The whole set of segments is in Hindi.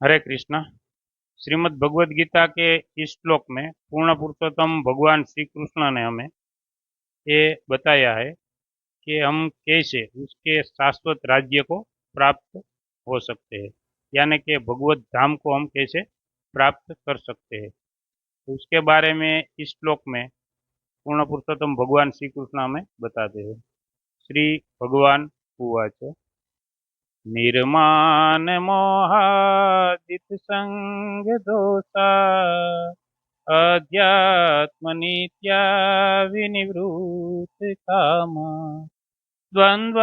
हरे कृष्णा। श्रीमद् भगवद गीता के इस श्लोक में पूर्ण पुरुषोत्तम भगवान श्री कृष्ण ने हमें ये बताया है कि हम कैसे उसके शाश्वत राज्य को प्राप्त हो सकते हैं, यानी कि भगवत धाम को हम कैसे प्राप्त कर सकते हैं। तो उसके बारे में इस श्लोक में पूर्ण पुरुषोत्तम भगवान श्री कृष्ण हमें बताते हैं। श्री भगवान उवाच निर्माण मोहादित संग दोषा अध्यात्मनित्या विनिवृत्त कामा द्वंद्व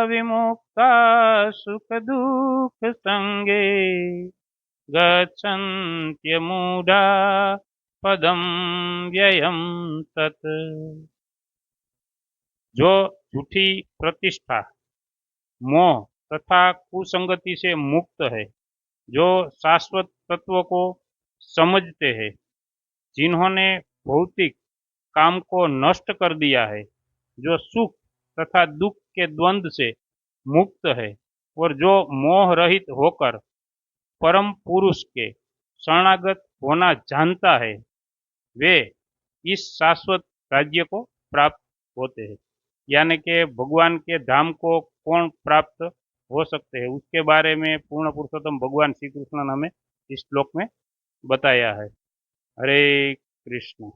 विमुक्ता सुख दुख संगे गच्छन्त्यमूढ़ा पदम व्ययम तत्। जो झूठी प्रतिष्ठा, मोह तथा कुसंगति से मुक्त है, जो शाश्वत तत्व को समझते हैं, जिन्होंने भौतिक काम को नष्ट कर दिया है, जो सुख तथा दुख के द्वंद्व से मुक्त है और जो मोह रहित होकर परम पुरुष के शरणागत होना जानता है, वे इस शाश्वत राज्य को प्राप्त होते हैं। यानी कि भगवान के धाम को कौन प्राप्त हो सकते हैं, उसके बारे में पूर्ण पुरुषोत्तम भगवान श्री कृष्ण ने हमें इस श्लोक में बताया है। हरे कृष्ण।